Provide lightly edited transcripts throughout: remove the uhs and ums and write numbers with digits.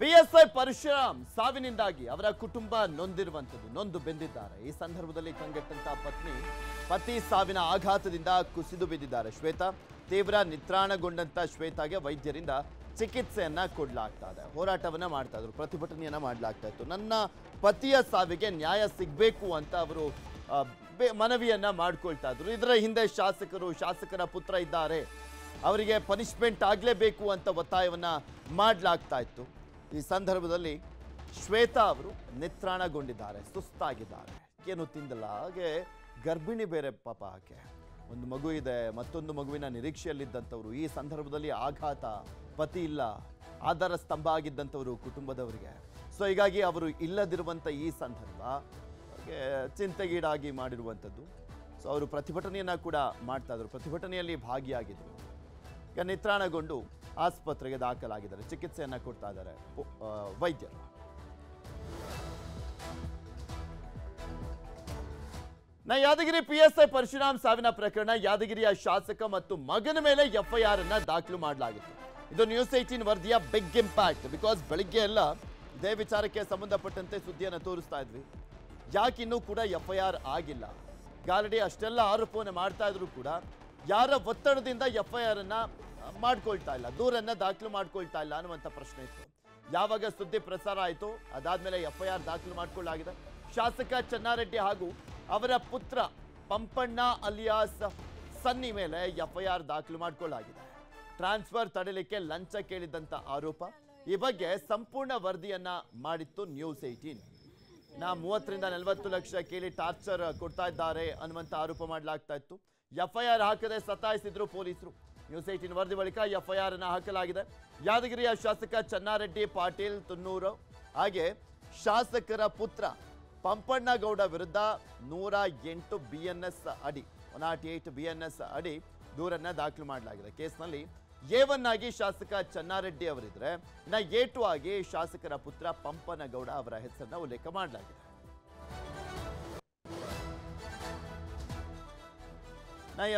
PSI Parashuram ಸಾವಿನಿಂದಾಗಿ ಅವರ ಕುಟುಂಬ ನೊಂದು ಬೆಂದಿದ್ದಾರೆ. ಈ ಸಂದರ್ಭದಲ್ಲಿ ಕಂಗೆಟ್ಟಂತ ಪತಿ ಸಾವಿನ ಆಘಾತದಿಂದ ಕುಸಿದು ಬಿದ್ದಿದ್ದಾರೆ. ಶ್ವೇತಾ ತೀವ್ರ ನಿತ್ರಾಣಗೊಂಡಂತ ಶ್ವೇತಾಗೆ ವೈದ್ಯರಿಂದ ಚಿಕಿತ್ಸೆಯನ್ನ ಕೊಡಲಾಗ್ತಾ ಇದೆ. ಹೋರಾಟವನ್ನ ಮಾಡ್ತಾ ಇದ್ರು, ಪ್ರತಿಭಟನೆಯನ್ನ ಮಾಡಲಾಗ್ತಾ ಇತ್ತು. ನನ್ನ ಪತಿಯ ಸಾವಿಗೆ ನ್ಯಾಯ ಸಿಗಬೇಕು ಅಂತ ಅವರು ಮನವಿಯನ್ನ ಮಾಡ್ಕೊಳ್ತಾ ಇದ್ರು. ಇದರ ಹಿಂದೆ ಶಾಸಕರ ಪುತ್ರ ಇದ್ದಾರೆ, ಅವರಿಗೆ ಪನಿಷ್ಮೆಂಟ್ ಆಗಲೇಬೇಕು ಅಂತ ಒತ್ತಾಯವನ್ನ ಮಾಡಲಾಗ್ತಾ ಇತ್ತು. ಈ ಸಂದರ್ಭದಲ್ಲಿ ಶ್ವೇತಾ ಅವರು ನಿತ್ರಾಣಗೊಂಡಿದ್ದಾರೆ, ಸುಸ್ತಾಗಿದ್ದಾರೆ, ಏನು ತಿಂದಲ್ಲ. ಹಾಗೆ ಗರ್ಭಿಣಿ ಬೇರೆ ಪಾಪ, ಆಕೆ ಒಂದು ಮಗು ಇದೆ, ಮತ್ತೊಂದು ಮಗುವಿನ ನಿರೀಕ್ಷೆಯಲ್ಲಿದ್ದಂಥವ್ರು. ಈ ಸಂದರ್ಭದಲ್ಲಿ ಆಘಾತ, ಪತಿ ಇಲ್ಲ, ಆಧಾರ ಸ್ತಂಭ ಆಗಿದ್ದಂಥವ್ರು ಕುಟುಂಬದವರಿಗೆ. ಸೊ ಹೀಗಾಗಿ ಅವರು ಇಲ್ಲದಿರುವಂಥ ಈ ಸಂದರ್ಭ ಚಿಂತೆಗೀಡಾಗಿ ಮಾಡಿರುವಂಥದ್ದು. ಸೊ ಅವರು ಪ್ರತಿಭಟನೆಯನ್ನ ಕೂಡ ಮಾಡ್ತಾ ಇದ್ರು, ಪ್ರತಿಭಟನೆಯಲ್ಲಿ ಭಾಗಿಯಾಗಿದ್ರು. ಈಗ ನಿತ್ರಾಣಗೊಂಡು ಆಸ್ಪತ್ರೆಗೆ ದಾಖಲಾಗಿದ್ದಾರೆ, ಚಿಕಿತ್ಸೆಯನ್ನ ಕೊಡ್ತಾ ಇದ್ದಾರೆ ವೈದ್ಯರು. ಯಾದಗಿರಿ ಪಿಎಸ್ಐ ಪರಶುರಾಮ್ ಸಾವಿನ ಪ್ರಕರಣ, ಯಾದಗಿರಿಯ ಶಾಸಕ ಮತ್ತು ಮಗನ ಮೇಲೆ ಎಫ್ಐಆರ್ ಅನ್ನ ದಾಖಲು ಮಾಡಲಾಗಿತ್ತು. ಇದು ನ್ಯೂಸ್ 18 ವರದಿಯ ಬಿಗ್ ಇಂಪ್ಯಾಕ್ಟ್. ಬಿಕಾಸ್ ಬೆಳಿಗ್ಗೆ ಎಲ್ಲ ಇದೇ ವಿಚಾರಕ್ಕೆ ಸಂಬಂಧಪಟ್ಟಂತೆ ಸುದ್ದಿಯನ್ನು ತೋರಿಸ್ತಾ ಇದ್ವಿ. ಯಾಕಿನ್ನೂ ಕೂಡ ಎಫ್ಐಆರ್ ಆಗಿಲ್ಲ? ಆಲ್ರೆಡಿ ಅಷ್ಟೆಲ್ಲ ಆರೋಪವನ್ನು ಮಾಡ್ತಾ ಇದ್ರು ಕೂಡ ಯಾರ ಒತ್ತಡದಿಂದ ಎಫ್ಐಆರ್ ಅನ್ನ ಮಾಡ್ಕೊಳ್ತಾ ಇಲ್ಲ, ದೂರನ್ನ ದಾಖಲು ಮಾಡ್ಕೊಳ್ತಾ ಇಲ್ಲ ಅನ್ನುವಂಥ ಪ್ರಶ್ನೆ ಇತ್ತು. ಯಾವಾಗ ಸುದ್ದಿ ಪ್ರಸಾರ ಆಯಿತು ಅದಾದ್ಮೇಲೆ ಎಫ್ಐಆರ್ ದಾಖಲು ಮಾಡ್ಕೊಳ್ಳಾಗಿದೆ. ಶಾಸಕ ಚೆನ್ನಾರೆಡ್ಡಿ ಹಾಗೂ ಅವರ ಪುತ್ರ ಪಂಪಣ್ಣ ಅಲಿಯಾಸ್ ಸನ್ನಿ ಮೇಲೆ ಎಫ್ಐಆರ್ ದಾಖಲು ಮಾಡಿಕೊಳ್ಳಲಾಗಿದೆ. ಟ್ರಾನ್ಸ್ಫರ್ ತಡೆಯಲಿಕ್ಕೆ ಲಂಚ ಕೇಳಿದಂತ ಆರೋಪ. ಈ ಬಗ್ಗೆ ಸಂಪೂರ್ಣ ವರದಿಯನ್ನ ಮಾಡಿತ್ತು ನ್ಯೂಸ್ 18. 30 ರಿಂದ 40 ಲಕ್ಷ ಕೇಳಿ ಟಾರ್ಚರ್ ಕೊಡ್ತಾ ಇದ್ದಾರೆ ಅನ್ನುವಂಥ ಆರೋಪ ಮಾಡಲಾಗ್ತಾ ಇತ್ತು. ಎಫ್ಐಆರ್ ಹಾಕದೆ ಸತಾಯಿಸಿದ್ರು ಪೊಲೀಸರು. ನ್ಯೂಸ್ 18 ವರದಿ ಬಳಿಕ ಎಫ್ಐಆರ್ ಅನ್ನು ಹಾಕಲಾಗಿದೆ. ಯಾದಗಿರಿಯ ಶಾಸಕ ಚೆನ್ನಾರೆಡ್ಡಿ ಪಾಟೀಲ್ ತುನ್ನೂರು ಹಾಗೆ ಶಾಸಕರ ಪುತ್ರ ಪಂಪಣ್ಣಗೌಡ ವಿರುದ್ಧ 108 BNS ಅಡಿ 108 BNS ಅಡಿ ದೂರನ್ನ ದಾಖಲು ಮಾಡಲಾಗಿದೆ. ಕೇಸ್ನಲ್ಲಿ A1 ಆಗಿ ಶಾಸಕ ಚೆನ್ನಾರೆಡ್ಡಿ ಅವರಿದ್ರೆ, ಇನ್ನು A2 ಆಗಿ ಶಾಸಕರ ಪುತ್ರ ಪಂಪನಗೌಡ ಅವರ ಹೆಸರನ್ನ ಉಲ್ಲೇಖ ಮಾಡಲಾಗಿದೆ.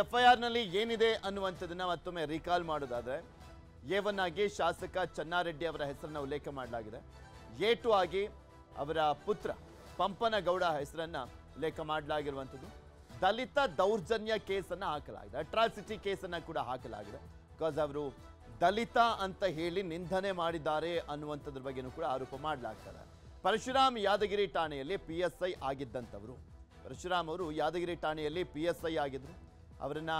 ಎಫ್ಐಆರ್ ನಲ್ಲಿ ಏನಿದೆ ಅನ್ನುವಂಥದ್ದನ್ನ ಮತ್ತೊಮ್ಮೆ ರೀಕಾಲ್ ಮಾಡೋದಾದ್ರೆ, A1 ಆಗಿ ಶಾಸಕ ಚೆನ್ನಾರೆಡ್ಡಿ ಅವರ ಹೆಸರನ್ನ ಉಲ್ಲೇಖ ಮಾಡಲಾಗಿದೆ. A2 ಆಗಿ ಅವರ ಪುತ್ರ ಪಂಪನಗೌಡ ಹೆಸರನ್ನ ಉಲ್ಲೇಖ ಮಾಡಲಾಗಿರುವಂಥದ್ದು. ದಲಿತ ದೌರ್ಜನ್ಯ ಕೇಸನ್ನ ಹಾಕಲಾಗಿದೆ, ಅಟ್ರಾಸಿಟಿ ಕೇಸನ್ನ ಕೂಡ ಹಾಕಲಾಗಿದೆ. ಬಿಕಾಸ್ ಅವರು ದಲಿತ ಅಂತ ಹೇಳಿ ನಿಂದನೆ ಮಾಡಿದ್ದಾರೆ ಅನ್ನುವಂಥದ್ರ ಬಗ್ಗೆನೂ ಕೂಡ ಆರೋಪ ಮಾಡಲಾಗ್ತದೆ. ಪರಶುರಾಮ್ ಯಾದಗಿರಿ ಠಾಣೆಯಲ್ಲಿ PSI ಆಗಿದ್ದಂಥವರು. ಪರಶುರಾಮ್ ಅವರು ಯಾದಗಿರಿ ಠಾಣೆಯಲ್ಲಿ PSI ಆಗಿದ್ರು. ಅವರನ್ನ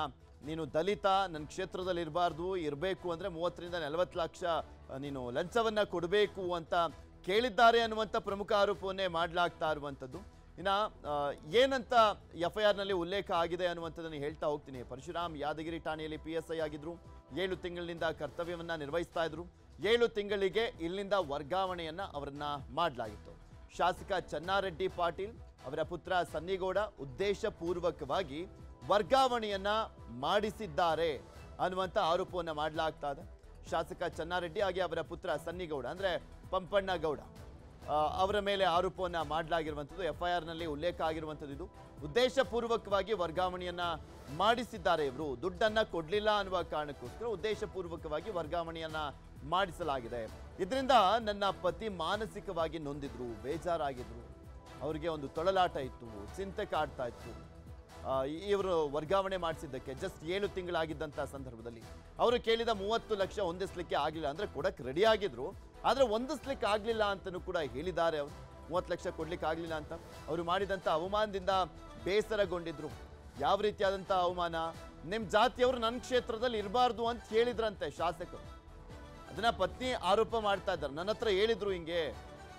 ನೀನು ದಲಿತ, ನನ್ನ ಕ್ಷೇತ್ರದಲ್ಲಿ ಇರಬೇಕು ಅಂದರೆ 30 ರಿಂದ 40 ಲಕ್ಷ ನೀನು ಲಂಚವನ್ನ ಕೊಡಬೇಕು ಅಂತ ಕೇಳಿದ್ದಾರೆ ಅನ್ನುವಂಥ ಪ್ರಮುಖ ಆರೋಪವನ್ನೇ ಮಾಡಲಾಗ್ತಾ ಇರುವಂಥದ್ದು. ಇನ್ನು ಏನಂತ ಎಫ್ಐಆರ್ ನಲ್ಲಿ ಉಲ್ಲೇಖ ಆಗಿದೆ ಅನ್ನುವಂಥದ್ದನ್ನು ಹೇಳ್ತಾ ಹೋಗ್ತೀನಿ. ಪರಶುರಾಮ್ ಯಾದಗಿರಿ ಠಾಣೆಯಲ್ಲಿ PSI ಆಗಿದ್ರು. 7 ತಿಂಗಳಿನಿಂದ ಕರ್ತವ್ಯವನ್ನ ನಿರ್ವಹಿಸ್ತಾ ಇದ್ರು. 7 ತಿಂಗಳಿಗೆ ಇಲ್ಲಿಂದ ವರ್ಗಾವಣೆಯನ್ನ ಅವರನ್ನ ಮಾಡಲಾಗಿತ್ತು. ಶಾಸಕ ಚೆನ್ನಾರೆಡ್ಡಿ ಪಾಟೀಲ್ ಅವರ ಪುತ್ರ ಸನ್ನಿಗೌಡ ಉದ್ದೇಶಪೂರ್ವಕವಾಗಿ ವರ್ಗಾವಣೆಯನ್ನ ಮಾಡಿಸಿದ್ದಾರೆ ಅನ್ನುವಂಥ ಆರೋಪವನ್ನು ಮಾಡಲಾಗ್ತಾ ಇದೆ. ಶಾಸಕ ಚೆನ್ನಾರೆಡ್ಡಿ ಹಾಗೆ ಅವರ ಪುತ್ರ ಸನ್ನಿಗೌಡ ಅಂದ್ರೆ ಪಂಪಣ್ಣಗೌಡ ಅವರ ಮೇಲೆ ಆರೋಪವನ್ನು ಮಾಡಲಾಗಿರುವಂಥದ್ದು. ಎಫ್ಐಆರ್ ನಲ್ಲಿ ಉಲ್ಲೇಖ ಆಗಿರುವಂಥದ್ದು ಇದು. ಉದ್ದೇಶಪೂರ್ವಕವಾಗಿ ವರ್ಗಾವಣೆಯನ್ನ ಮಾಡಿಸಿದ್ದಾರೆ. ಇವರು ದುಡ್ಡನ್ನ ಕೊಡ್ಲಿಲ್ಲ ಅನ್ನುವ ಕಾರಣಕ್ಕೋಸ್ಕರ ಉದ್ದೇಶಪೂರ್ವಕವಾಗಿ ವರ್ಗಾವಣೆಯನ್ನ ಮಾಡಿಸಲಾಗಿದೆ. ಇದರಿಂದ ನನ್ನ ಪತಿ ಮಾನಸಿಕವಾಗಿ ನೊಂದಿದ್ರು, ಬೇಜಾರಾಗಿದ್ರು, ಅವರಿಗೆ ಒಂದು ತೊಳಲಾಟ ಇತ್ತು, ಚಿಂತೆ ಕಾಡ್ತಾ ಇತ್ತು. ಇವರು ವರ್ಗಾವಣೆ ಮಾಡಿಸಿದ್ದಕ್ಕೆ ಜಸ್ಟ್ 7 ತಿಂಗಳಾಗಿದ್ದಂಥ ಸಂದರ್ಭದಲ್ಲಿ ಅವರು ಕೇಳಿದ 30 ಲಕ್ಷ ಹೊಂದಿಸ್ಲಿಕ್ಕೆ ಆಗಲಿಲ್ಲ. ಅಂದರೆ ಕೊಡಕ್ಕೆ ರೆಡಿ ಆಗಿದ್ರು, ಆದರೆ ಹೊಂದಿಸ್ಲಿಕ್ಕೆ ಆಗಲಿಲ್ಲ ಅಂತಲೂ ಕೂಡ ಹೇಳಿದ್ದಾರೆ. ಅವರು 30 ಲಕ್ಷ ಕೊಡ್ಲಿಕ್ಕೆ ಆಗಲಿಲ್ಲ ಅಂತ ಅವರು ಮಾಡಿದಂಥ ಅವಮಾನದಿಂದ ಬೇಸರಗೊಂಡಿದ್ರು. ಯಾವ ರೀತಿಯಾದಂಥ ಅವಮಾನ? ನಿಮ್ಮ ಜಾತಿಯವರು ನನ್ನ ಕ್ಷೇತ್ರದಲ್ಲಿ ಇರಬಾರ್ದು ಅಂತ ಹೇಳಿದ್ರಂತೆ ಶಾಸಕರು. ಅದನ್ನ ಪತ್ನಿ ಆರೋಪ ಮಾಡ್ತಾ ಇದ್ದಾರೆ. ನನ್ನ ಹತ್ರ ಹೇಳಿದ್ರು ಹಿಂಗೆ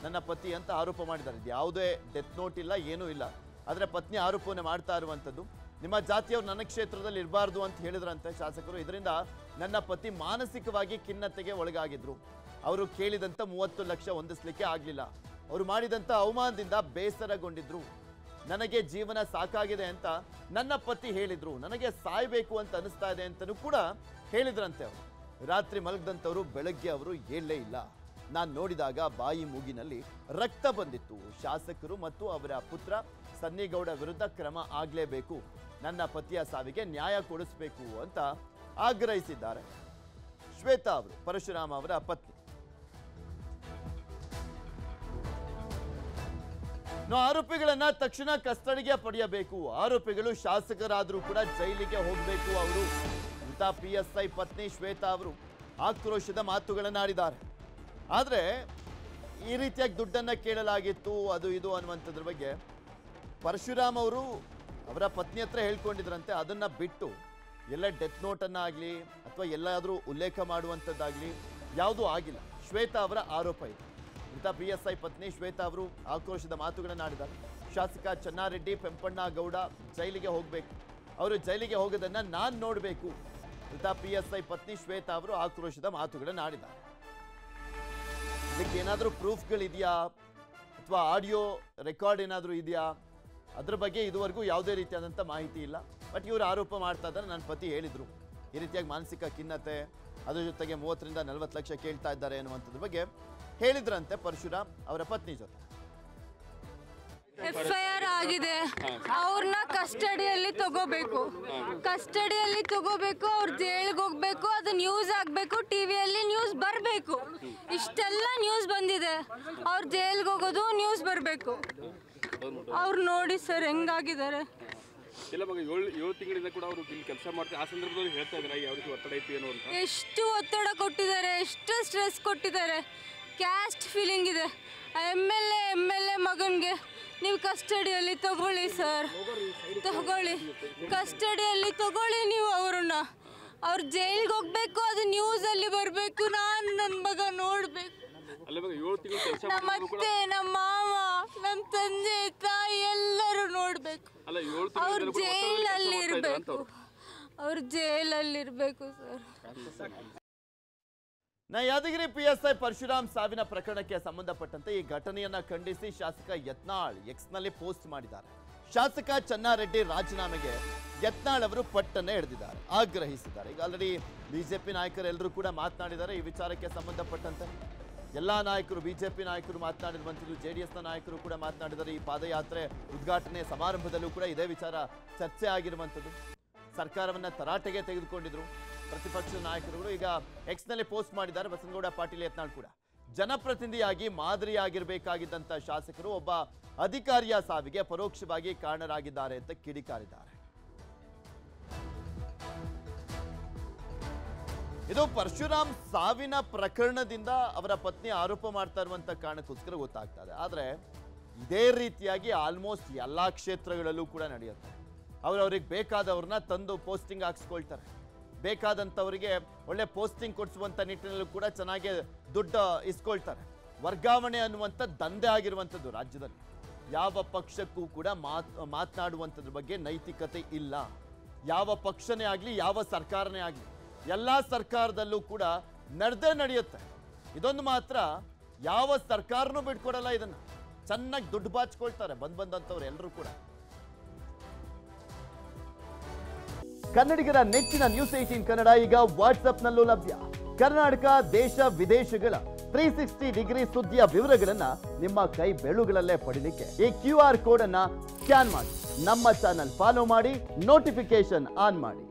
ನನ್ನ ಪತಿ ಅಂತ ಆರೋಪ ಮಾಡಿದ್ದಾರೆ. ಯಾವುದೇ ಡೆತ್ ನೋಟ್ ಇಲ್ಲ, ಏನೂ ಇಲ್ಲ, ಆದರೆ ಪತ್ನಿ ಆರೋಪವನ್ನು ಮಾಡ್ತಾ ಇರುವಂಥದ್ದು. ನಿಮ್ಮ ಜಾತಿಯವರು ನನ್ನ ಕ್ಷೇತ್ರದಲ್ಲಿ ಇರಬಾರ್ದು ಅಂತ ಹೇಳಿದ್ರಂತೆ ಶಾಸಕರು. ಇದರಿಂದ ನನ್ನ ಪತಿ ಮಾನಸಿಕವಾಗಿ ಖಿನ್ನತೆಗೆ ಒಳಗಾಗಿದ್ರು. ಅವರು ಕೇಳಿದಂಥ 30 ಲಕ್ಷ ಹೊಂದಿಸ್ಲಿಕ್ಕೆ ಆಗಲಿಲ್ಲ. ಅವರು ಮಾಡಿದಂಥ ಅವಮಾನದಿಂದ ಬೇಸರಗೊಂಡಿದ್ರು. ನನಗೆ ಜೀವನ ಸಾಕಾಗಿದೆ ಅಂತ ನನ್ನ ಪತಿ ಹೇಳಿದ್ರು. ನನಗೆ ಸಾಯಬೇಕು ಅಂತ ಅನಿಸ್ತಾ ಇದೆ ಅಂತಲೂ ಕೂಡ ಹೇಳಿದ್ರಂತೆ. ಅವರು ರಾತ್ರಿ ಮಲಗದಂಥವರು ಬೆಳಗ್ಗೆ ಅವರು ಹೇಳಲೇ ಇಲ್ಲ. ನಾನು ನೋಡಿದಾಗ ಬಾಯಿ ಮೂಗಿನಲ್ಲಿ ರಕ್ತ ಬಂದಿತ್ತು. ಶಾಸಕರು ಮತ್ತು ಅವರ ಪುತ್ರ ಸನ್ನಿಗೌಡ ವಿರುದ್ಧ ಕ್ರಮ ಆಗಲೇಬೇಕು, ನನ್ನ ಪತಿಯ ಸಾವಿಗೆ ನ್ಯಾಯ ಕೊಡಿಸಬೇಕು ಅಂತ ಆಗ್ರಹಿಸಿದ್ದಾರೆ ಶ್ವೇತಾ ಅವರು, ಪರಶುರಾಮ್ ಅವರ ಪತ್ನಿ. ಆರೋಪಿಗಳನ್ನ ತಕ್ಷಣ ಕಸ್ಟಡಿಗೆ ಪಡೆಯಬೇಕು. ಆರೋಪಿಗಳು ಶಾಸಕರಾದರೂ ಕೂಡ ಜೈಲಿಗೆ ಹೋಗಬೇಕು. ಅವರು ಮೃತ PSI ಪತ್ನಿ ಶ್ವೇತಾ ಅವರು ಆಕ್ರೋಶದ ಮಾತುಗಳನ್ನಾಡಿದ್ದಾರೆ. ಆದರೆ ಈ ರೀತಿಯಾಗಿ ದುಡ್ಡನ್ನ ಕೇಳಲಾಗಿತ್ತು, ಅದು ಇದು ಅನ್ನುವಂಥದ್ರ ಬಗ್ಗೆ ಪರಶುರಾಮ್ ಅವರು ಅವರ ಪತ್ನಿ ಹತ್ರ ಹೇಳ್ಕೊಂಡಿದ್ರಂತೆ. ಅದನ್ನ ಬಿಟ್ಟು ಎಲ್ಲ ಡೆತ್ ನೋಟನ್ನ ಆಗಲಿ ಅಥವಾ ಎಲ್ಲಾದರೂ ಉಲ್ಲೇಖ ಮಾಡುವಂಥದ್ದಾಗಲಿ ಯಾವುದೂ ಆಗಿಲ್ಲ. ಶ್ವೇತಾ ಅವರ ಆರೋಪ ಇದೆ. ಮೃತ PSI ಪತ್ನಿ ಶ್ವೇತಾ ಅವರು ಆಕ್ರೋಶದ ಮಾತುಗಳನ್ನಾಡಿದ್ದಾರೆ. ಶಾಸಕ ಚೆನ್ನಾರೆಡ್ಡಿ ಪೆಂಪಣ್ಣ ಗೌಡ ಜೈಲಿಗೆ ಹೋಗಬೇಕು, ಅವರು ಜೈಲಿಗೆ ಹೋಗೋದನ್ನ ನಾನು ನೋಡಬೇಕು. ಮೃತ PSI ಪತ್ನಿ ಶ್ವೇತಾ ಅವರು ಆಕ್ರೋಶದ ಮಾತುಗಳನ್ನಾಡಿದ್ದಾರೆ. ಇದಕ್ಕೆ ಏನಾದರೂ ಪ್ರೂಫ್ಗಳಿದೆಯಾ ಅಥವಾ ಆಡಿಯೋ ರೆಕಾರ್ಡ್ ಏನಾದರೂ ಇದೆಯಾ ಅದ್ರ ಬಗ್ಗೆ ಇದುವರೆಗೂ ಯಾವುದೇ ರೀತಿಯಾದಂಥ ಮಾಹಿತಿ ಇಲ್ಲ. ಬಟ್ ಇವರು ಆರೋಪ ಮಾಡ್ತಾ ಇದ್ದಾರೆ, ನನ್ನ ಪತಿ ಹೇಳಿದರು ಈ ರೀತಿಯಾಗಿ ಮಾನಸಿಕ ಖಿನ್ನತೆ, ಅದ್ರ ಜೊತೆಗೆ 30 ರಿಂದ 40 ಲಕ್ಷ ಕೇಳ್ತಾ ಇದ್ದಾರೆ ಅನ್ನುವಂಥದ್ರ ಬಗ್ಗೆ ಹೇಳಿದ್ರಂತೆ ಪರಶುರಾಮ್ ಅವರ ಪತ್ನಿ ಜೊತೆ. FIR ಆಗಿದೆ, ಅವ್ರನ್ನ ಕಸ್ಟಡಿಯಲ್ಲಿ ತಗೋಬೇಕು, ಅವ್ರು ಜೈಲಿಗೆ ಹೋಗ್ಬೇಕು, ಅದು ನ್ಯೂಸ್ ಆಗ್ಬೇಕು, ಟಿವಿಯಲ್ಲಿ ನ್ಯೂಸ್ ಬರಬೇಕು. ಇಷ್ಟೆಲ್ಲ ನ್ಯೂಸ್ ಬಂದಿದೆ, ಅವ್ರು ಜೈಲಿಗೆ ಹೋಗೋದು ನ್ಯೂಸ್ ಬರಬೇಕು. ಅವ್ರು ನೋಡಿ ಸರ್ ಹೆಂಗಾಗಿದ್ದಾರೆ. ಇಲ್ಲ ಮಗ 7 ತಿಂಗಳಿಂದ ಕೂಡ ಅವರು ಇಲ್ಲಿ ಕೆಲಸ ಮಾಡ್ತಾರೆ. ಆ ಸಂದರ್ಭದಲ್ಲಿ ಹೇಳ್ತಾ ಇದ್ದಾರೆ ಯಾವ ರೀತಿ ಒತ್ತಡ ಇತ್ತು ಏನು ಅಂತ. ಎಷ್ಟು ಒತ್ತಡ ಕೊಟ್ಟಿದ್ದಾರೆ, ಎಷ್ಟು ಸ್ಟ್ರೆಸ್ ಕೊಟ್ಟಿದ್ದಾರೆ. ಕ್ಯಾಸ್ಟ್ ಫೀಲಿಂಗ್ ಇದೆ. MLA ಮಗನಿಗೆ ನೀವು ಕಸ್ಟಡಿಯಲ್ಲಿ ತಗೊಳ್ಳಿ ಸರ್, ತಗೊಳ್ಳಿ, ಕಸ್ಟಡಿಯಲ್ಲಿ ತಗೊಳ್ಳಿ ನೀವು ಅವ್ರನ್ನ. ಅವ್ರು ಜೈಲಿಗೆ ಹೋಗ್ಬೇಕು, ಅದು ನ್ಯೂಸಲ್ಲಿ ಬರಬೇಕು, ನಾನು ನನ್ನ ಮಗ ನೋಡ್ಬೇಕು. ನಮ್ಮ ಅತ್ತೆ, ನಮ್ಮ ಮಾವ, ನಮ್ಮ ತಂದೆ ತಾಯಿ ಎಲ್ಲರೂ ನೋಡ್ಬೇಕು. ಅವ್ರು ಜೈಲಲ್ಲಿ ಇರಬೇಕು, ಅವ್ರು ಜೈಲಲ್ಲಿ ಇರಬೇಕು ಸರ್. ಯಾದಗಿರಿ PSI ಪರಶುರಾಮ್ ಸಾವಿನ ಪ್ರಕರಣಕ್ಕೆ ಸಂಬಂಧಪಟ್ಟಂತೆ ಈ ಘಟನೆಯನ್ನ ಖಂಡಿಸಿ ಶಾಸಕ ಯತ್ನಾಳ್ ಎಕ್ಸ್ನಲ್ಲಿ ಪೋಸ್ಟ್ ಮಾಡಿದ್ದಾರೆ. ಶಾಸಕ ಚೆನ್ನಾರೆಡ್ಡಿ ರಾಜೀನಾಮೆಗೆ ಯತ್ನಾಳ್ ಅವರು ಪಟ್ಟನ್ನ ಹಿಡಿದಿದ್ದಾರೆ, ಆಗ್ರಹಿಸಿದ್ದಾರೆ. ಈಗ ಆಲ್ರೆಡಿ ಬಿಜೆಪಿ ನಾಯಕರೆಲ್ಲರೂ ಕೂಡ ಮಾತನಾಡಿದ್ದಾರೆ ಈ ವಿಚಾರಕ್ಕೆ ಸಂಬಂಧಪಟ್ಟಂತೆ. ಎಲ್ಲಾ ನಾಯಕರು, ಬಿಜೆಪಿ ನಾಯಕರು ಮಾತನಾಡಿರುವಂಥದ್ದು, JDSನ ನಾಯಕರು ಕೂಡ ಮಾತನಾಡಿದ್ದಾರೆ. ಈ ಪಾದಯಾತ್ರೆ ಉದ್ಘಾಟನೆ ಸಮಾರಂಭದಲ್ಲೂ ಕೂಡ ಇದೇ ವಿಚಾರ ಚರ್ಚೆ ಆಗಿರುವಂಥದ್ದು. ಸರ್ಕಾರವನ್ನ ತರಾಟೆಗೆ ತೆಗೆದುಕೊಂಡಿದ್ರು ಪ್ರತಿಪಕ್ಷ ನಾಯಕರುಗಳು. ಈಗ ಎಕ್ಸ್ನಲ್ಲಿ ಪೋಸ್ಟ್ ಮಾಡಿದ್ದಾರೆ ಬಸನಗೌಡ ಪಾಟೀಲ್ ಯತ್ನಾಳ್ ಕೂಡ. ಜನಪ್ರತಿನಿಧಿಯಾಗಿ ಮಾದರಿಯಾಗಿರಬೇಕಾಗಿದ್ದಂಥ ಶಾಸಕರು ಒಬ್ಬ ಅಧಿಕಾರಿಯ ಸಾವಿಗೆ ಪರೋಕ್ಷವಾಗಿ ಕಾರಣರಾಗಿದ್ದಾರೆ ಅಂತ ಕಿಡಿಕಾರಿದ್ದಾರೆ. ಇದು ಪರಶುರಾಮ್ ಸಾವಿನ ಪ್ರಕರಣದಿಂದ ಅವರ ಪತ್ನಿ ಆರೋಪ ಮಾಡ್ತಾ ಇರುವಂತ ಕಾರಣಕ್ಕೋಸ್ಕರ ಗೊತ್ತಾಗ್ತಾ ಇದೆ. ಆದ್ರೆ ಇದೇ ರೀತಿಯಾಗಿ ಆಲ್ಮೋಸ್ಟ್ ಎಲ್ಲಾ ಕ್ಷೇತ್ರಗಳಲ್ಲೂ ಕೂಡ ನಡೆಯುತ್ತೆ. ಅವ್ರಿಗೆ ಬೇಕಾದವ್ರನ್ನ ತಂದು ಪೋಸ್ಟಿಂಗ್ ಹಾಕ್ಸ್ಕೊಳ್ತಾರೆ, ಬೇಕಾದಂಥವರಿಗೆ ಒಳ್ಳೆ ಪೋಸ್ಟಿಂಗ್ ಕೊಡಿಸುವಂಥ ನಿಟ್ಟಿನಲ್ಲೂ ಕೂಡ ಚೆನ್ನಾಗಿ ದುಡ್ಡು ಇಸ್ಕೊಳ್ತಾರೆ. ವರ್ಗಾವಣೆ ಅನ್ನುವಂಥ ದಂಧೆ ಆಗಿರುವಂಥದ್ದು ರಾಜ್ಯದಲ್ಲಿ. ಯಾವ ಪಕ್ಷಕ್ಕೂ ಕೂಡ ಮಾತನಾಡುವಂಥದ್ರ ಬಗ್ಗೆ ನೈತಿಕತೆ ಇಲ್ಲ. ಯಾವ ಪಕ್ಷನೇ ಆಗಲಿ, ಯಾವ ಸರ್ಕಾರನೇ ಆಗಲಿ, ಎಲ್ಲ ಸರ್ಕಾರದಲ್ಲೂ ಕೂಡ ನಡೆಯುತ್ತೆ. ಇದೊಂದು ಮಾತ್ರ ಯಾವ ಸರ್ಕಾರನೂ ಬಿಟ್ಕೊಡಲ್ಲ. ಇದನ್ನ ಚೆನ್ನಾಗಿ ದುಡ್ಡು ಬಾಚ್ಕೊಳ್ತಾರೆ ಬಂದಂಥವ್ರು ಎಲ್ಲರೂ ಕೂಡ. ಕನ್ನಡಿಗರ ನೆಚ್ಚಿನ ನ್ಯೂಸ್ 18 ಕನ್ನಡ ಈಗ ವಾಟ್ಸ್ಆಪ್ನಲ್ಲೂ ಲಭ್ಯ. ಕರ್ನಾಟಕ, ದೇಶ ವಿದೇಶಗಳ 360 ಡಿಗ್ರಿ ಸುದ್ದಿಯ ವಿವರಗಳನ್ನ ನಿಮ್ಮ ಕೈ ಬೆರಳುಗಳಲ್ಲೇ ಪಡಿಲಿಕ್ಕೆ ಈ QR ಕೋಡ್ ಅನ್ನ ಸ್ಕ್ಯಾನ್ ಮಾಡಿ, ನಮ್ಮ ಚಾನಲ್ ಫಾಲೋ ಮಾಡಿ, ನೋಟಿಫಿಕೇಶನ್ ಆನ್ ಮಾಡಿ.